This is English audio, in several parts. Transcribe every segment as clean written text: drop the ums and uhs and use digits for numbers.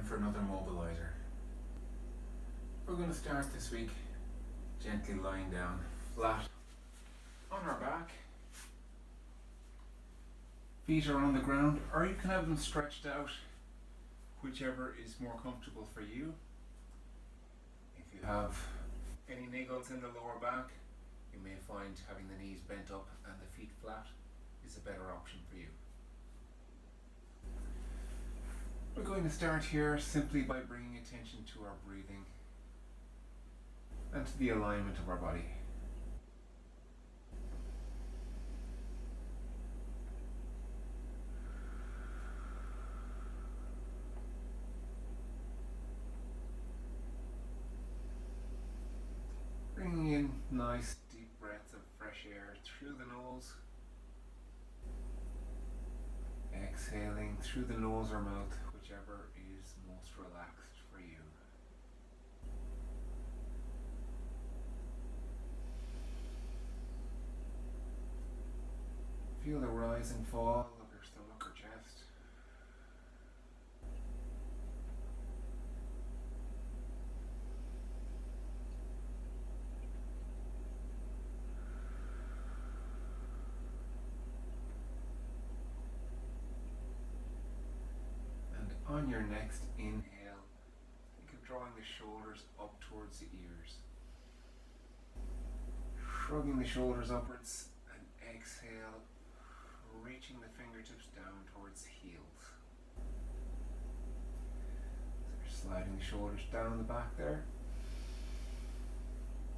for another mobiliser. We're going to start this week gently lying down flat on our back. Feet are on the ground, or you can have them stretched out, whichever is more comfortable for you. If you have any niggles in the lower back, you may find having the knees bent up and the feet flat is a better option for you. We're going to start here simply by bringing attention to our breathing and to the alignment of our body. Bringing in nice deep breaths of fresh air through the nose. Exhaling through the nose or mouth, whichever is most relaxed for you. Feel the rise and fall of your stomach or chest. On your next inhale, think of drawing the shoulders up towards the ears. Shrugging the shoulders upwards, and exhale, reaching the fingertips down towards the heels. So you're sliding the shoulders down the back there.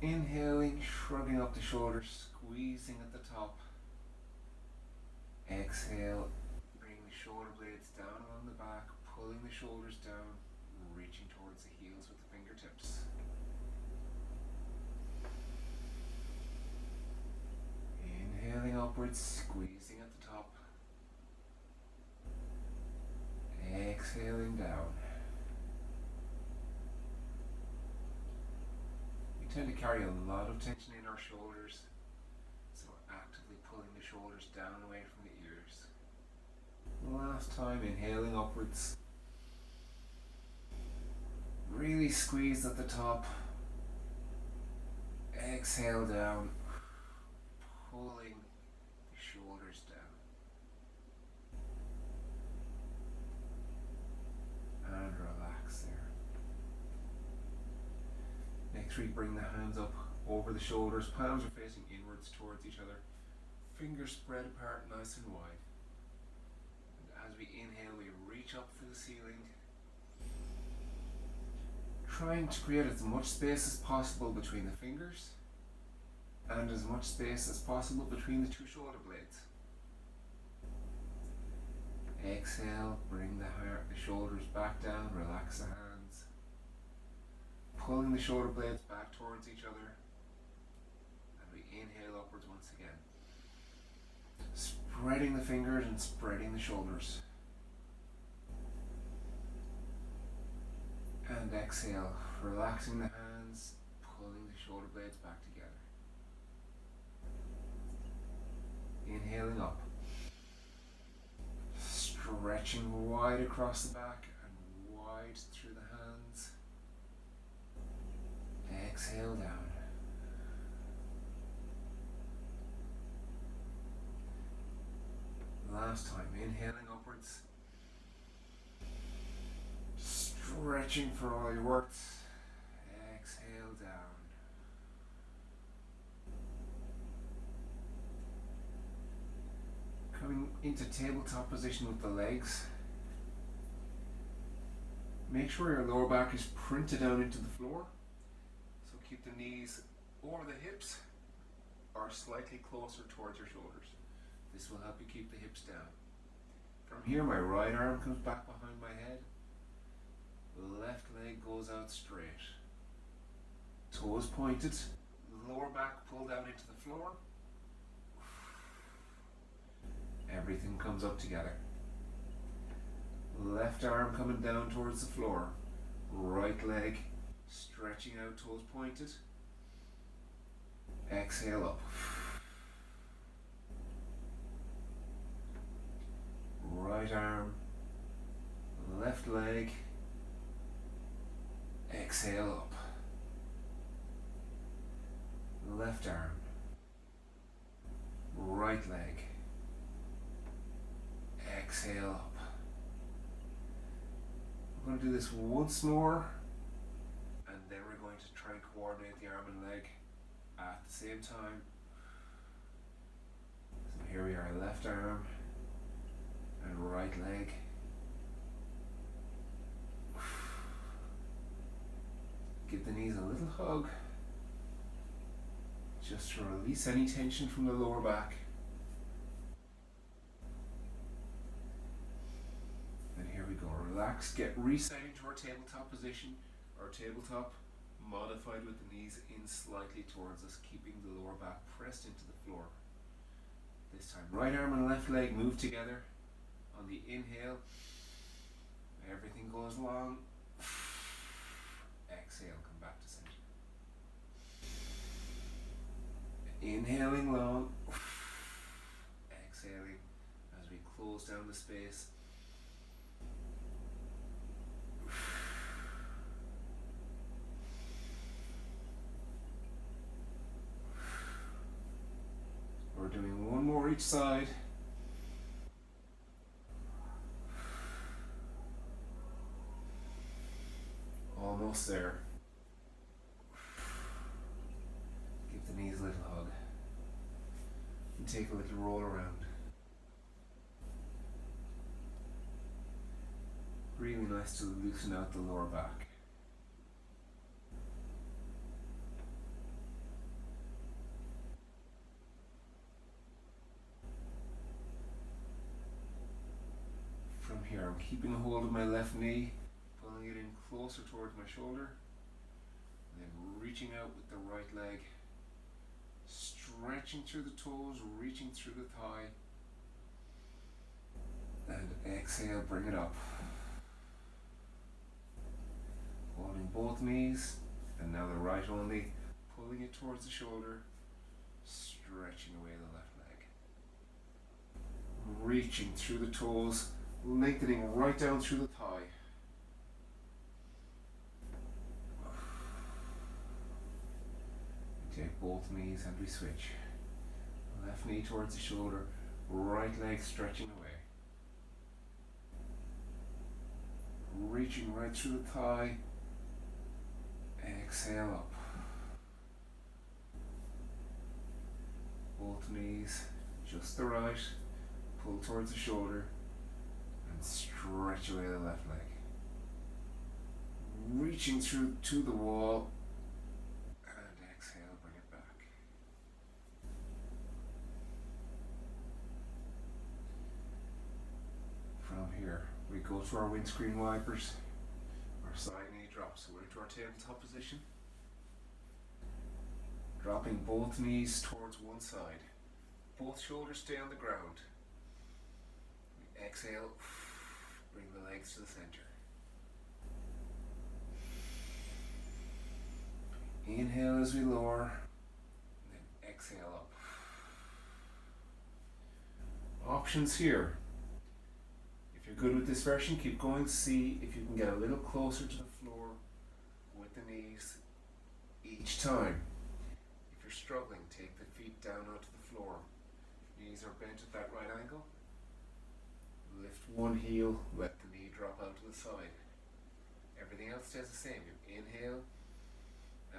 Inhaling, shrugging up the shoulders, squeezing at the top. Exhale, bringing the shoulder blades down along the back, pulling the shoulders down, reaching towards the heels with the fingertips. Inhaling upwards, squeezing at the top. Exhaling down. We tend to carry a lot of tension in our shoulders, so we're actively pulling the shoulders down away from the ears. Last time, inhaling upwards. Really squeeze at the top. Exhale down, pulling the shoulders down. And relax there. Next we bring the hands up over the shoulders, palms are facing inwards towards each other. Fingers spread apart nice and wide. As we inhale, we reach up for the ceiling, trying to create as much space as possible between the fingers and as much space as possible between the two shoulder blades. Exhale, bring the shoulders back down, relax the hands, pulling the shoulder blades back towards each other, and we inhale upwards once again. Spreading the fingers and spreading the shoulders. And exhale, relaxing the hands, pulling the shoulder blades back together. Inhaling up. Stretching wide across the back and wide through the hands. Exhale down. Last time, inhaling upwards, stretching for all your worth. Exhale down. Coming into tabletop position with the legs. Make sure your lower back is printed down into the floor. So keep the knees over the hips or slightly closer towards your shoulders. This will help you keep the hips down. From here, my right arm comes back behind my head. Left leg goes out straight. Toes pointed. Lower back pulled down into the floor. Everything comes up together. Left arm coming down towards the floor. Right leg stretching out, toes pointed. Exhale up. Right arm, left leg, Exhale up. Left arm. Right leg. Exhale up. We're going to do this once more, and then we're going to try and coordinate the arm and leg at the same time. So here we are, left arm and right leg. Give the knees a little hug, just to release any tension from the lower back. And here we go, relax, get reset into our tabletop position, our tabletop modified with the knees in slightly towards us, keeping the lower back pressed into the floor. This time, right arm and left leg move together. On the inhale, everything goes long. Exhale, come back to center. Inhaling long. Exhaling as we close down the space. We're doing one more each side. Almost there. Give the knees a little hug. And take a little roll around. Really nice to loosen out the lower back. From here, I'm keeping a hold of my left knee, pulling it in closer towards my shoulder, and then reaching out with the right leg, stretching through the toes, reaching through the thigh, and exhale, bring it up. Holding both knees, and now the right only, pulling it towards the shoulder, stretching away the left leg. Reaching through the toes, lengthening right down through the thigh. Take both knees and we switch. Left knee towards the shoulder, right leg stretching away. Reaching right through the thigh. Exhale up. Both knees just the right. Pull towards the shoulder and stretch away the left leg. Reaching through to the wall. Here we go to our windscreen wipers, our side knee drops. So we're into our tabletop position, dropping both knees towards one side, both shoulders stay on the ground. We exhale, bring the legs to the center. Inhale as we lower, and then exhale up. Options here. If you're good with this version, keep going. See if you can get a little closer to the floor with the knees each time. If you're struggling, take the feet down onto the floor. Knees are bent at that right angle. Lift one heel, let the knee drop out to the side. Everything else stays the same. You inhale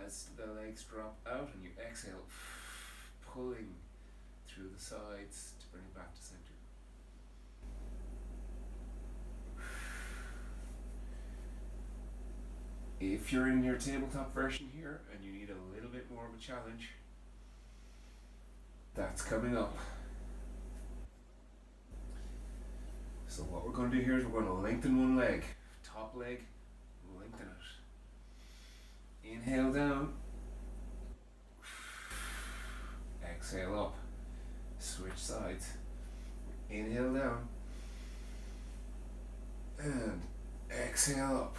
as the legs drop out, and you exhale, pulling through the sides to bring it back to center. If you're in your tabletop version here and you need a little bit more of a challenge, that's coming up. So what we're going to do here is we're going to lengthen one leg, top leg, lengthen it. Inhale down, exhale up, switch sides. Inhale down, and exhale up.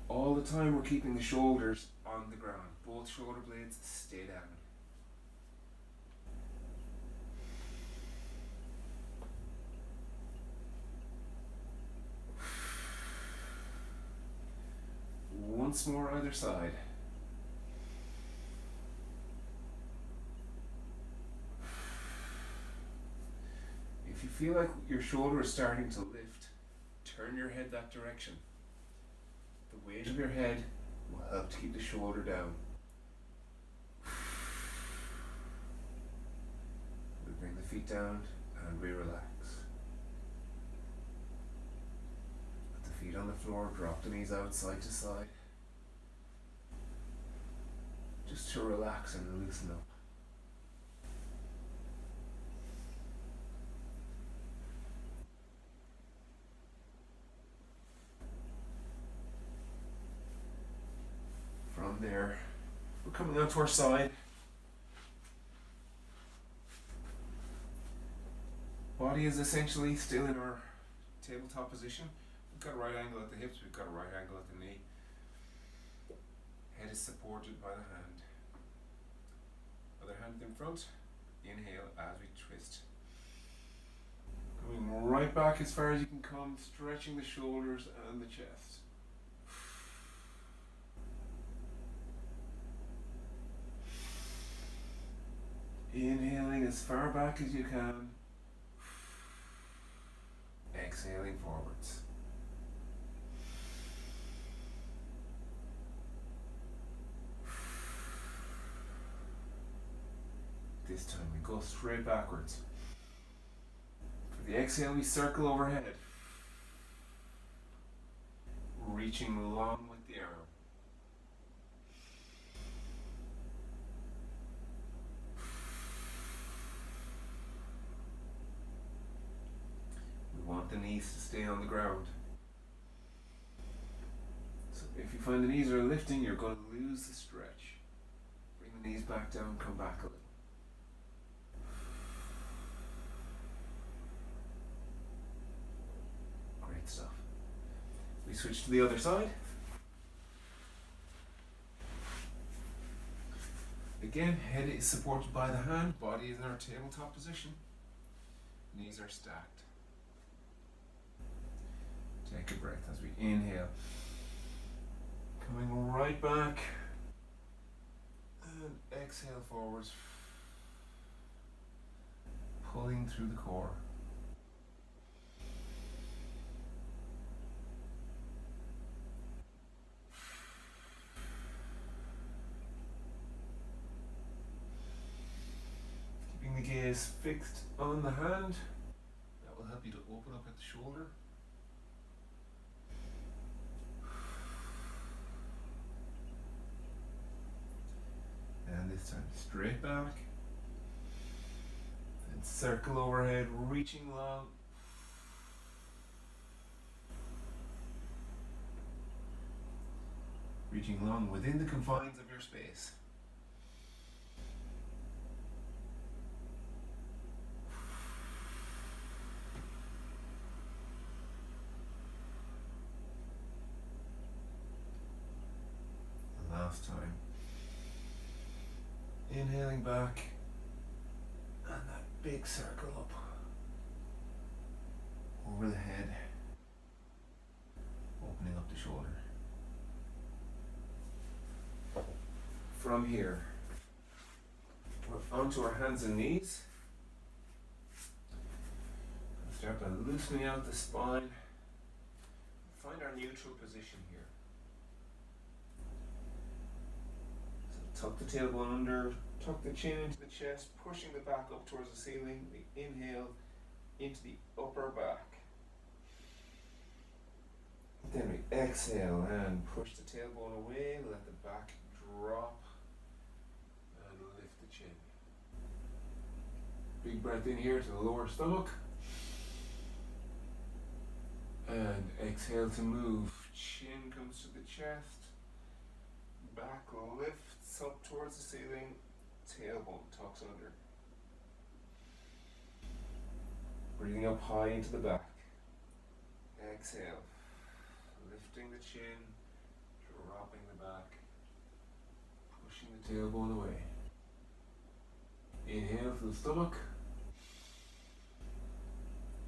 All the time we're keeping the shoulders on the ground. Both shoulder blades stay down. once more either side. If you feel like your shoulder is starting to lift, turn your head that direction. The weight of your head will help to keep the shoulder down. We bring the feet down and we relax. Put the feet on the floor, drop the knees out side to side. Just to relax and loosen up. From there, we're coming out to our side. Body is essentially still in our tabletop position. We've got a right angle at the hips, we've got a right angle at the knee. Head is supported by the hand. Other hand in front. Inhale as we twist. Going right back as far as you can come, stretching the shoulders and the chest. Inhaling as far back as you can. Exhaling forwards. This time we go straight backwards. For the exhale, we circle overhead, reaching long with the arm. We want the knees to stay on the ground. So if you find the knees are lifting, you're going to lose the stretch. Bring the knees back down, come back a little. Great stuff. We switch to the other side. Again, head is supported by the hand, body is in our tabletop position. Knees are stacked. Take a breath as we inhale. Coming right back. And exhale forwards. Pulling through the core. Keeping the gaze fixed on the hand. That will help you to open up at the shoulder. And this time straight back. And circle overhead, reaching long. Reaching long within the confines of your space. Last time. Inhaling back, and that big circle up over the head, opening up the shoulder. From here, we're onto our hands and knees. Start by loosening out the spine. Find our neutral position here. Tuck the tailbone under, tuck the chin into the chest, pushing the back up towards the ceiling. We inhale into the upper back. Then we exhale and push the tailbone away, let the back drop and lift the chin. Big breath in here to the lower stomach. And exhale to move. Chin comes to the chest. Back lifts up towards the ceiling, tailbone tucks under. Breathing up high into the back. Exhale, lifting the chin, dropping the back, pushing the tailbone away. Inhale to the stomach,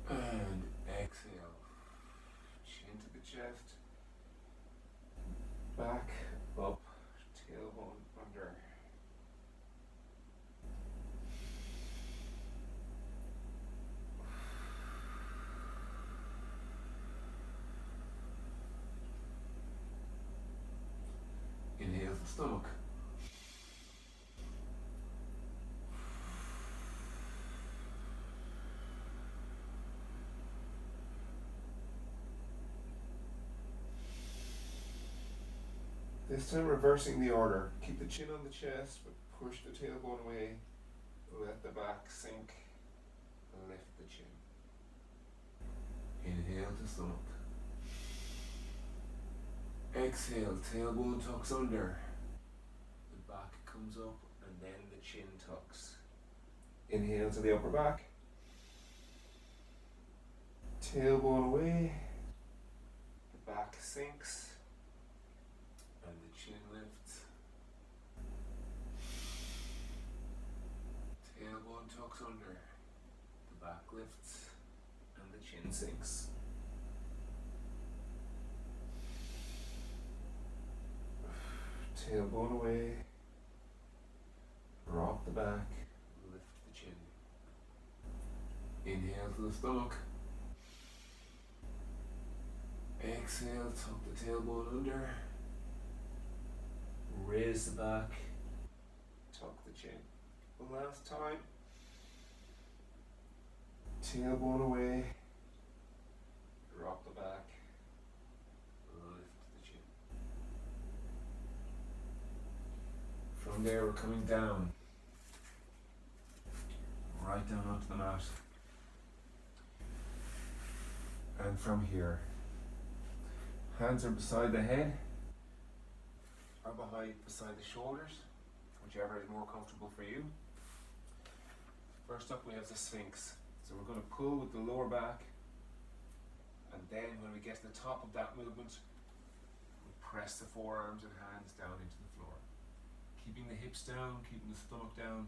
and exhale. Chin to the chest, back. This time reversing the order. Keep the chin on the chest, but push the tailbone away. Let the back sink. Lift the chin. Inhale to stomach. Exhale, tailbone tucks under. The back comes up and then the chin tucks. Inhale to the upper back. Tailbone away. The back sinks. And the chin lifts. Tailbone tucks under. The back lifts. And the chin sinks. Tailbone away. Drop the back. Lift the chin. Inhale to the stomach. Exhale, tuck the tailbone under. Raise the back. Tuck the chin. One last time. Tailbone away. Drop the back. Lift the chin. From there, we're coming down. Right down onto the mat. And from here, hands are beside the head, or beside the shoulders, whichever is more comfortable for you. First up, we have the Sphinx. So we're going to pull with the lower back, and then when we get to the top of that movement, we press the forearms and hands down into the floor. Keeping the hips down, keeping the stomach down,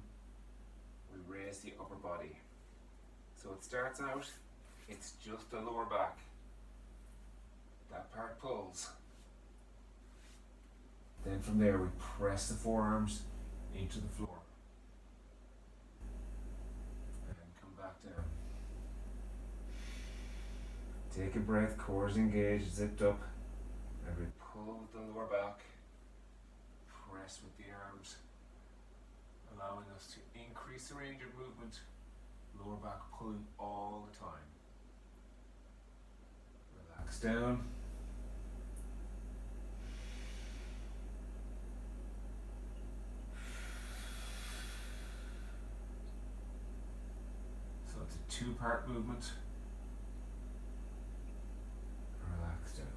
we raise the upper body. So it starts out, it's just the lower back. That part pulls. Then from there we press the forearms into the floor. And come back down. Take a breath, core is engaged, zipped up. And we pull with the lower back. Press with the arms. Allowing us to increase the range of movement. Lower back pulling all the time. Relax down. So it's a two-part movement. Relax down.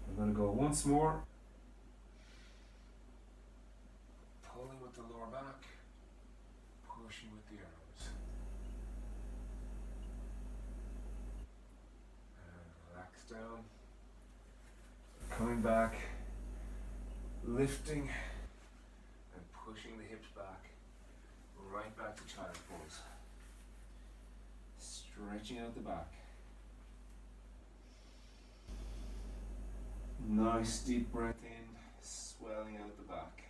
I'm going to go once more. Pulling with the lower back, pushing with the arms. And relax down. Coming back, lifting and pushing the hips back, right back to child pose. Stretching out the back. Nice deep breath in, swelling out the back.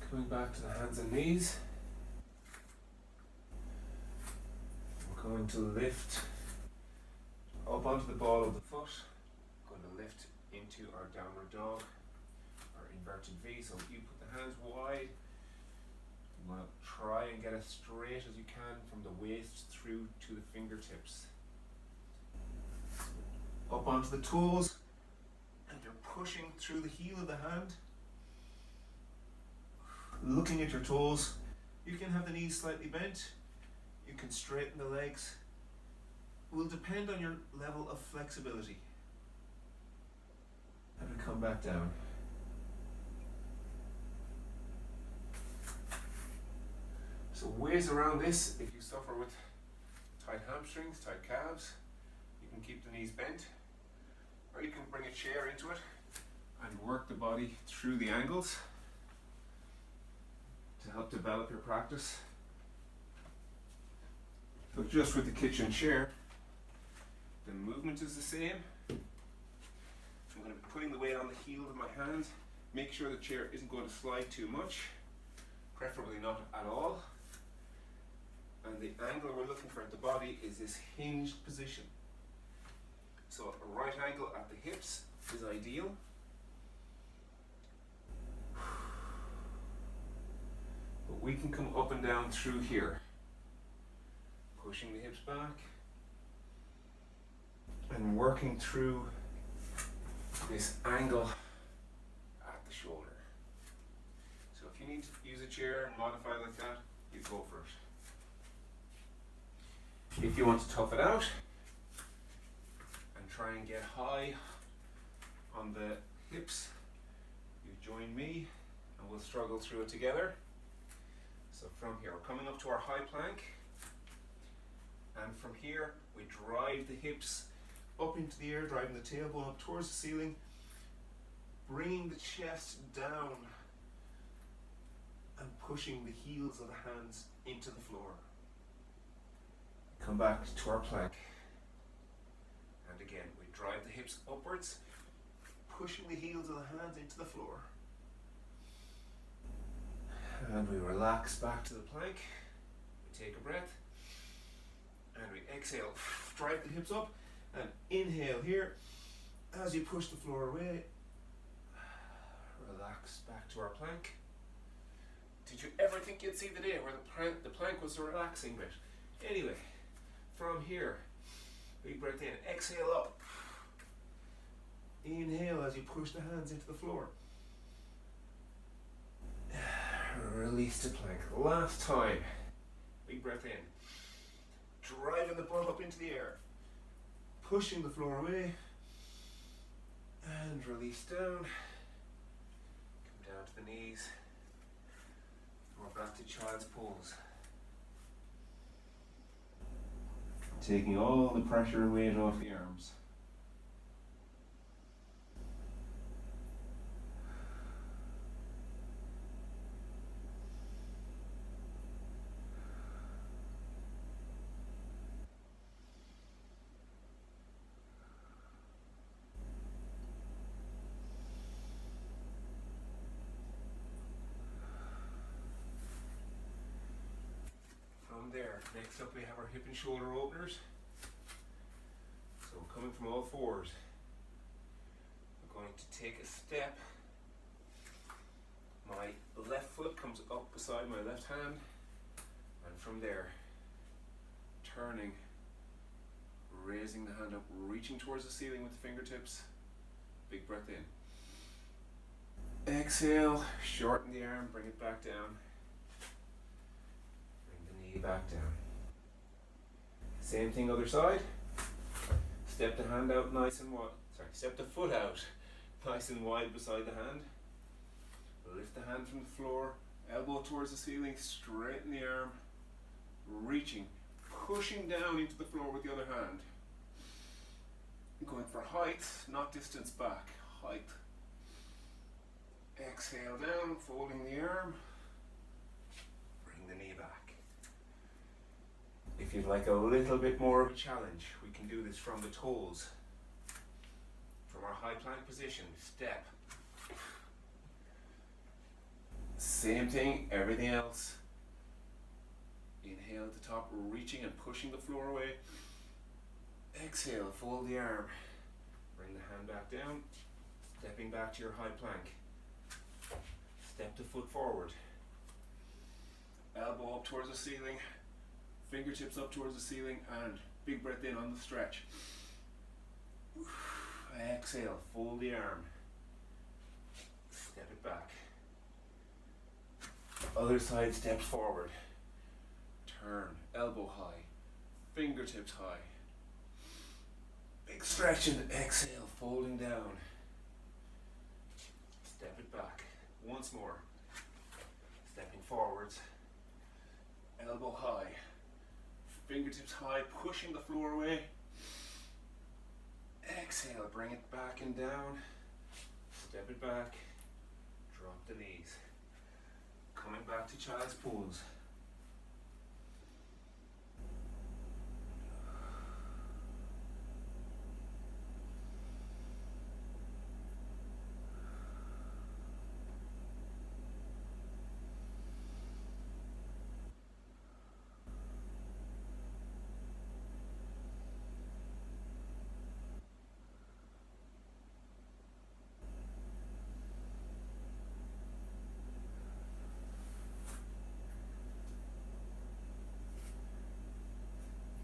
Coming back to the hands and knees. We're going to lift up onto the ball of the foot. Going to lift into our downward dog, our inverted V. So you put the hands wide. You want to try and get as straight as you can from the waist through to the fingertips. Up onto the toes, and you're pushing through the heel of the hand. Looking at your toes. You can have the knees slightly bent. You can straighten the legs. It will depend on your level of flexibility. And we come back down. So ways around this, if you suffer with tight hamstrings, tight calves, you can keep the knees bent, or you can bring a chair into it and work the body through the angles. to help develop your practice. So just with the kitchen chair, the movement is the same. I'm going to be putting the weight on the heel of my hands. Make sure the chair isn't going to slide too much, preferably not at all. And the angle we're looking for at the body is this hinged position. So a right angle at the hips is ideal. But we can come up and down through here, pushing the hips back and working through this angle at the shoulder. So if you need to use a chair and modify like that, you go for it. If you want to tough it out and try and get high on the hips, you join me and we'll struggle through it together. So from here, we're coming up to our high plank, and from here we drive the hips up into the air, driving the tailbone up towards the ceiling, bringing the chest down and pushing the heels of the hands into the floor. Come back to our plank, and again we drive the hips upwards, pushing the heels of the hands into the floor. And we relax back to the plank, we take a breath, and we exhale, drive the hips up, and inhale here, as you push the floor away, relax back to our plank. Did you ever think you'd see the day where the plank was the relaxing bit? Anyway, from here, big breath in, exhale up, inhale as you push the hands into the floor. Release to plank. Last time. Big breath in. Driving the butt up into the air. Pushing the floor away. And release down. Come down to the knees. We're back to child's pose. Taking all the pressure and weight off the arms. There. Next up we have our hip and shoulder openers. So coming from all fours, we're going to take a step. My left foot comes up beside my left hand, and from there, turning, raising the hand up, reaching towards the ceiling with the fingertips. Big breath in. Exhale, shorten the arm, bring it back down. Back down. Same thing other side. Step the hand out nice and wide. Step the foot out nice and wide beside the hand. Lift the hand from the floor, elbow towards the ceiling, straighten the arm, reaching, pushing down into the floor with the other hand. Going for height, not distance back. Height. Exhale down, folding the arm. Bring the knee back. If you'd like a little bit more of a challenge, we can do this from the toes. From our high plank position, step. Same thing, everything else. Inhale at the top, reaching and pushing the floor away. Exhale, fold the arm. Bring the hand back down, stepping back to your high plank. Step the foot forward. Elbow up towards the ceiling. Fingertips up towards the ceiling, and big breath in on the stretch. Exhale, fold the arm. Step it back. Other side steps forward. Turn, elbow high, fingertips high. Big stretch and exhale, folding down. Step it back. Once more. Stepping forwards. Elbow high. Fingertips high, pushing the floor away. Exhale, bring it back and down. Step it back. Drop the knees. Coming back to child's pose.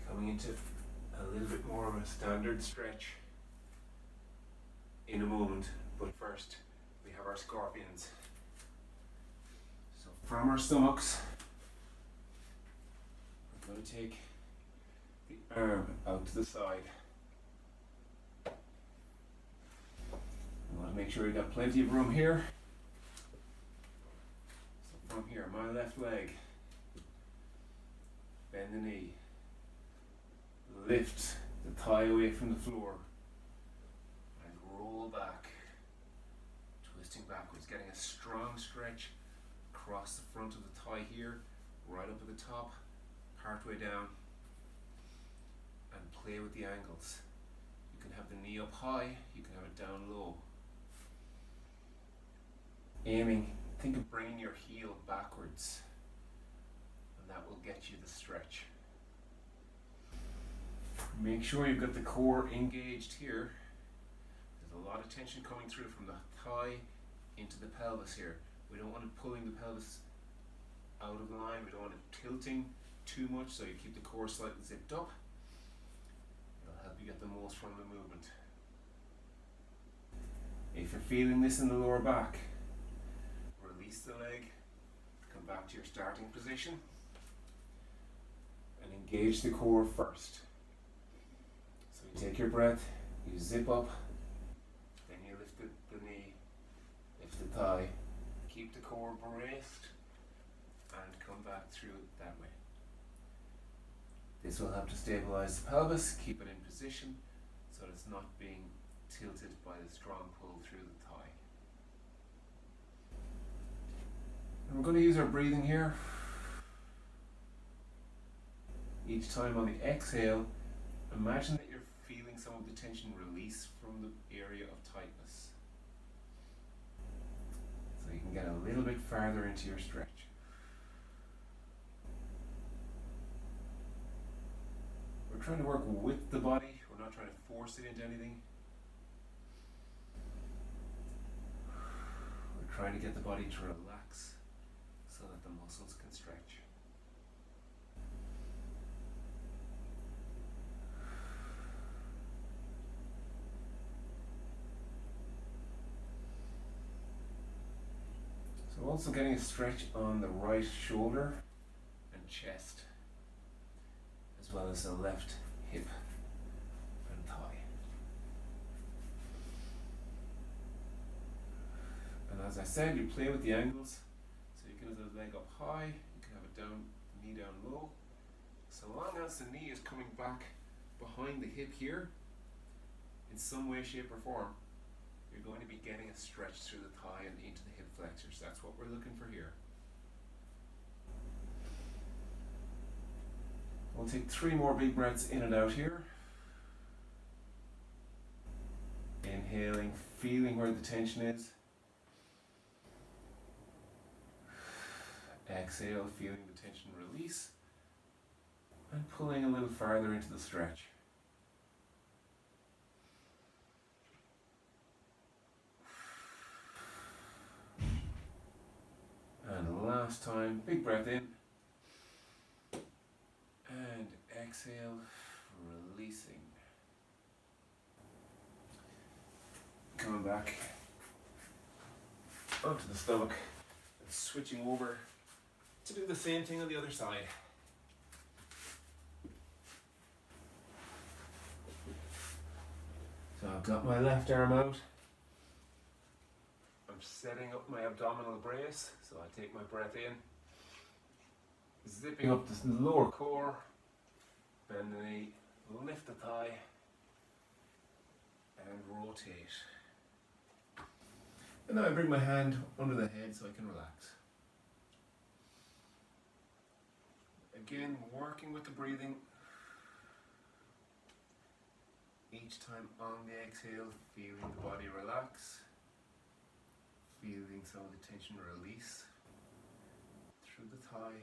Coming into a little bit more of a standard stretch in a moment, but first we have our scorpions. So from our stomachs, we're going to take the arm out to the side. We want to make sure we've got plenty of room here. So from here, my left leg, bend the knee, lift the thigh away from the floor, and roll back, twisting backwards, getting a strong stretch across the front of the thigh here, right up at the top, part way down, and play with the angles. You can have the knee up high, you can have it down low. Aiming, think of bringing your heel backwards, and that will get you the stretch. Make sure you've got the core engaged here. There's a lot of tension coming through from the thigh into the pelvis here. We don't want it pulling the pelvis out of line, we don't want it tilting too much, so you keep the core slightly zipped up. It'll help you get the most from the movement. If you're feeling this in the lower back, release the leg, come back to your starting position, and engage the core first. So you take your breath, you zip up, then you lift the knee, lift the thigh, keep the core braced, and come back through it that way. This will help to stabilize the pelvis, keep it in position so that it's not being tilted by the strong pull through the thigh. And we're going to use our breathing here. Each time on the exhale, imagine that you're feeling some of the tension release from the area of tightness. So you can get a little bit farther into your stretch. We're trying to work with the body, we're not trying to force it into anything. We're trying to get the body to relax so that the muscles can stretch. So also getting a stretch on the right shoulder and chest, as well as the left hip and thigh. And as I said, you play with the angles. So you can have the leg up high, you can have it down, knee down low. So long as the knee is coming back behind the hip here, in some way, shape or form, you're going to be getting a stretch through the thigh and into the hip flexors. That's what we're looking for here. We'll take 3 more big breaths in and out here. Inhaling, feeling where the tension is. Exhale, feeling the tension release. And pulling a little farther into the stretch. And last time, big breath in. And exhale, releasing. Coming back onto the stomach and switching over to do the same thing on the other side. So I've got my left arm out. I'm setting up my abdominal brace, so I take my breath in, zipping up the lower core, bend the knee, lift the thigh, and rotate. And now I bring my hand under the head so I can relax. again, working with the breathing. Each time on the exhale, feeling the body relax, feeling some of the tension release through the thigh.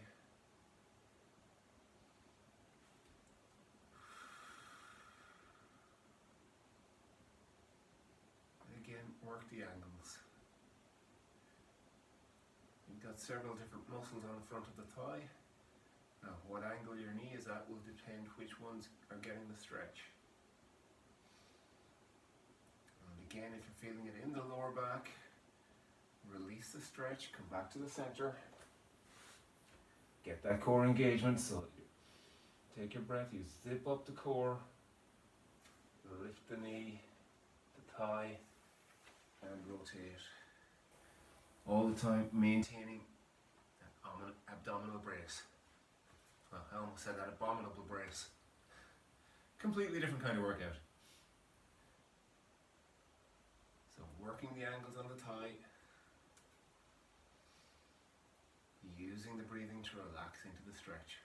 And again, work the angles. You've got several different muscles on the front of the thigh. Now, what angle your knee is at will depend which ones are getting the stretch. And again, if you're feeling it in the lower back, release the stretch, come back to the center. Get that core engagement, so take your breath, you zip up the core, lift the knee, the thigh, and rotate. All the time maintaining that abdominal brace. Well, I almost said that, abominable brace. Completely different kind of workout. So working the angles on the thigh, using the breathing to relax into the stretch.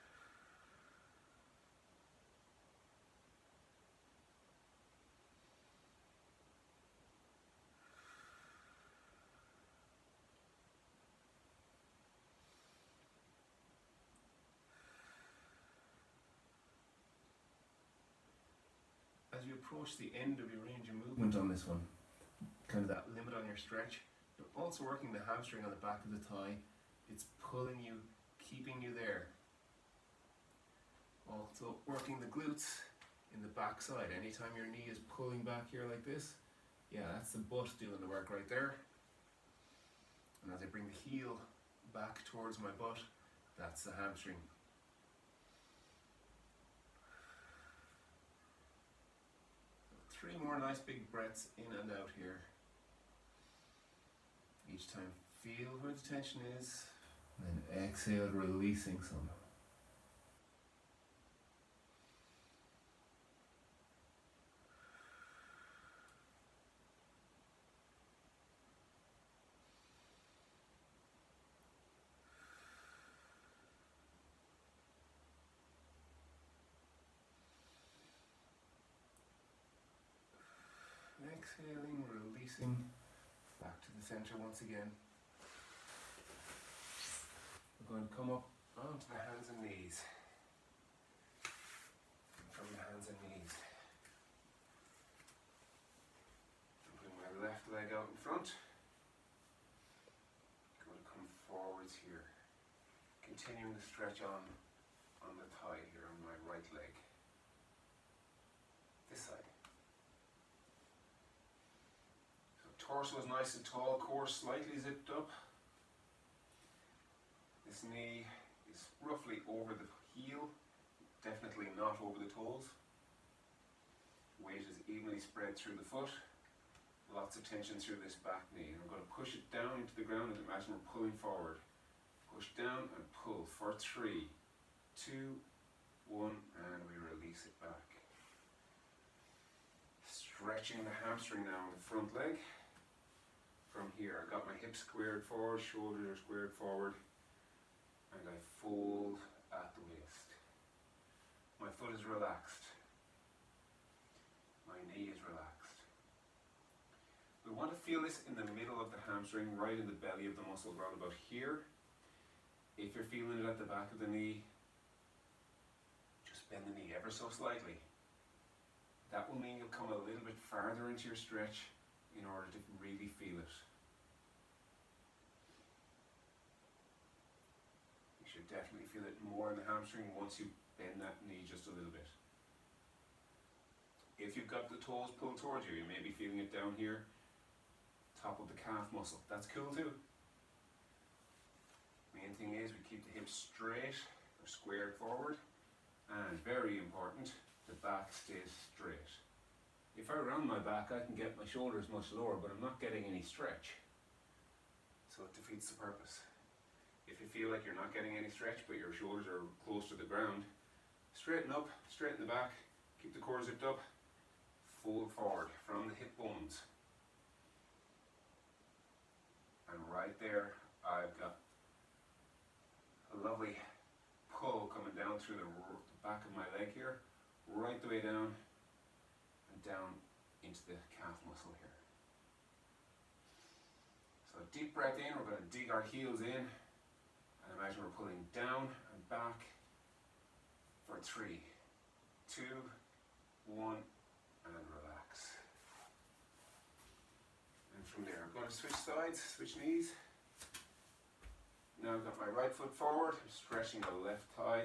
As you approach the end of your range of movement on this one, kind of that limit on your stretch, you're also working the hamstring on the back of the thigh. It's pulling you, keeping you there. Also working the glutes in the back side. Anytime your knee is pulling back here like this, yeah, that's the butt doing the work right there. And as I bring the heel back towards my butt, that's the hamstring. So 3 more nice big breaths in and out here. Each time feel where the tension is, and then exhale, releasing some. Exhaling, releasing, back to the center once again. We're going to come up onto the hands and knees. From the hands and knees. I'm putting my left leg out in front. I'm going to come forwards here. Continuing the stretch on the thigh here on my right leg. This side. Torso is nice and tall, core slightly zipped up. This knee is roughly over the heel, definitely not over the toes. Weight is evenly spread through the foot. Lots of tension through this back knee. And I'm going to push it down into the ground and imagine we're pulling forward. Push down and pull for 3, 2, 1, and we release it back. Stretching the hamstring now on the front leg. From here, I've got my hips squared forward, shoulders are squared forward, and I fold at the waist. My foot is relaxed. My knee is relaxed. We want to feel this in the middle of the hamstring, right in the belly of the muscle, around about here. If you're feeling it at the back of the knee, just bend the knee ever so slightly. That will mean you'll come a little bit farther into your stretch in order to really feel it. You should definitely feel it more in the hamstring once you bend that knee just a little bit. If you've got the toes pulled towards you, you may be feeling it down here, top of the calf muscle. That's cool too. Main thing is we keep the hips straight or squared forward, and very important, the back stays straight. If I round my back, I can get my shoulders much lower, but I'm not getting any stretch. So it defeats the purpose. If you feel like you're not getting any stretch, but your shoulders are close to the ground, straighten up, straighten the back, keep the core zipped up, fold forward from the hip bones. And right there, I've got a lovely pull coming down through the back of my leg here, right the way down and down into the calf muscle here. So deep breath in, we're going to dig our heels in and imagine we're pulling down and back for 3, 2, 1 and relax. And from there I'm going to switch sides, switch knees. Now I've got my right foot forward, I'm stretching the left thigh.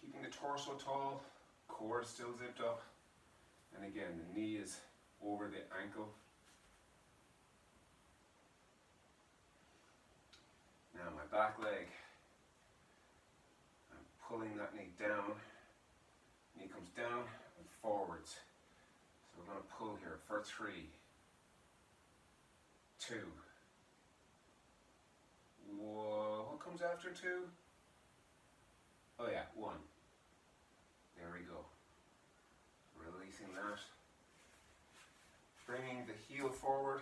Keeping the torso tall, core still zipped up. And again, the knee is over the ankle. Now my back leg, I'm pulling that knee down. Knee comes down and forwards. So we're going to pull here for 3, 2, whoa, what comes after 2? Oh yeah, 1. There we go. Releasing that. Bringing the heel forward,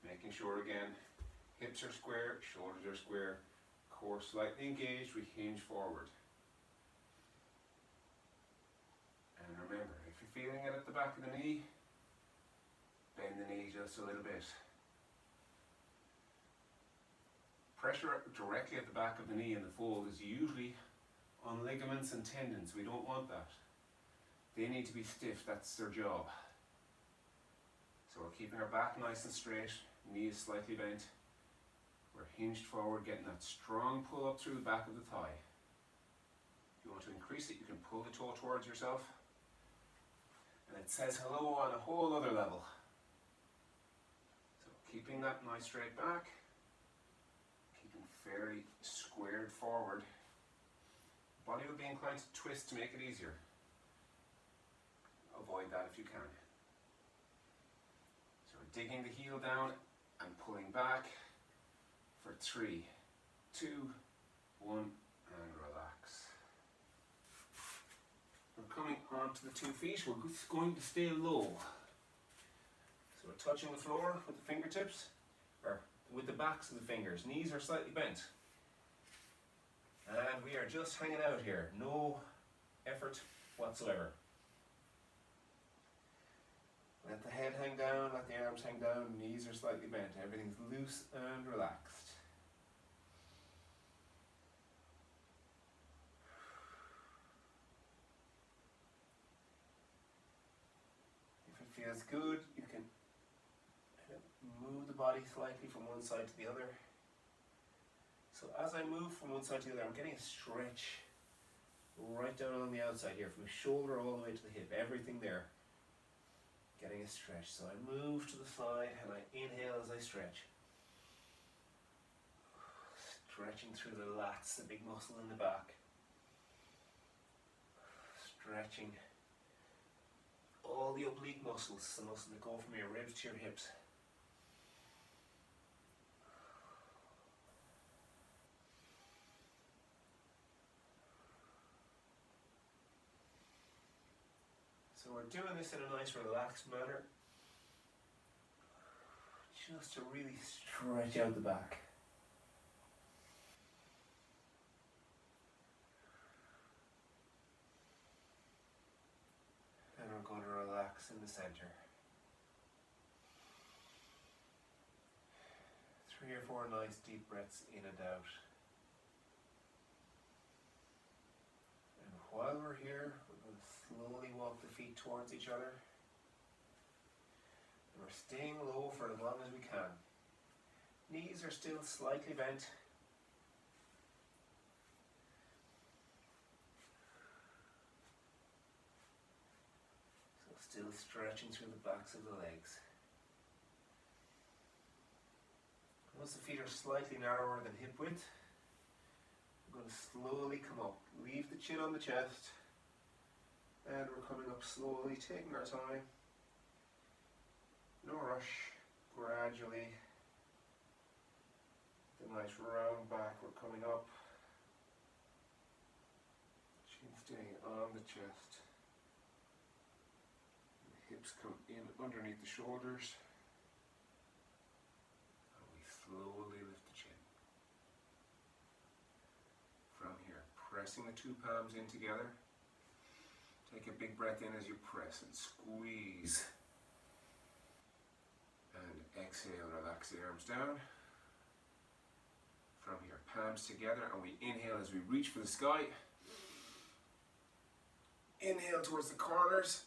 making sure again, hips are square, shoulders are square, core slightly engaged, we hinge forward. And remember, if you're feeling it at the back of the knee, bend the knee just a little bit. Pressure directly at the back of the knee in the fold is usually on ligaments and tendons. We don't want that. They need to be stiff, that's their job. So we're keeping our back nice and straight, knee is slightly bent. We're hinged forward, getting that strong pull up through the back of the thigh. If you want to increase it, you can pull the toe towards yourself. And it says hello on a whole other level. So keeping that nice straight back, keeping fairly squared forward. Body will be inclined to twist to make it easier. Avoid that if you can. So we're digging the heel down and pulling back for 3, 2, 1 and relax. We're coming onto the 2 feet, we're going to stay low. So we're touching the floor with the fingertips, or with the backs of the fingers. Knees are slightly bent. And we are just hanging out here, no effort whatsoever. Let the head hang down, let the arms hang down, knees are slightly bent, everything's loose and relaxed. If it feels good, you can move the body slightly from one side to the other. So as I move from one side to the other, I'm getting a stretch right down on the outside here, from the shoulder all the way to the hip, everything there. Getting a stretch. So I move to the side and I inhale as I stretch. Stretching through the lats, the big muscle in the back. Stretching all the oblique muscles, the muscles that go from your ribs to your hips. So we're doing this in a nice relaxed manner, just to really stretch out the back. And we're going to relax in the center. 3 or 4 nice deep breaths in and out. And while we're here, we're going to slowly walk the feet towards each other. And we're staying low for as long as we can. Knees are still slightly bent. So still stretching through the backs of the legs. Once the feet are slightly narrower than hip width, we're going to slowly come up. Leave the chin on the chest. And we're coming up slowly, taking our time. No rush, gradually. The nice round back, we're coming up. Chin staying on the chest. The hips come in underneath the shoulders. And we slowly lift the chin. Pressing the two palms in together. Take a big breath in as you press and squeeze. And exhale, relax the arms down. From here, palms together, and we inhale as we reach for the sky. Inhale towards the corners.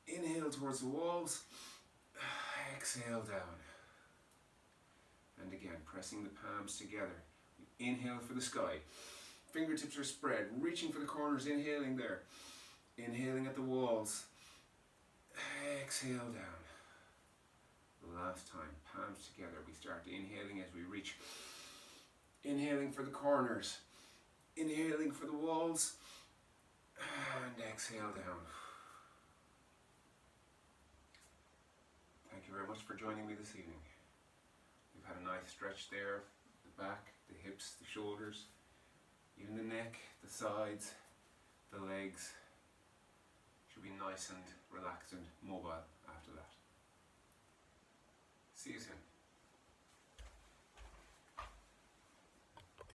Inhale towards the walls. Exhale down. And again, pressing the palms together. We inhale for the sky. Fingertips are spread, reaching for the corners, inhaling there. Inhaling at the walls. Exhale down. Last time, palms together. We start inhaling as we reach. Inhaling for the corners. Inhaling for the walls. And exhale down. Thank you very much for joining me this evening. We've had a nice stretch there. The back, the hips, the shoulders, even the neck, the sides, the legs. Should be nice and relaxed and mobile after that. See you soon.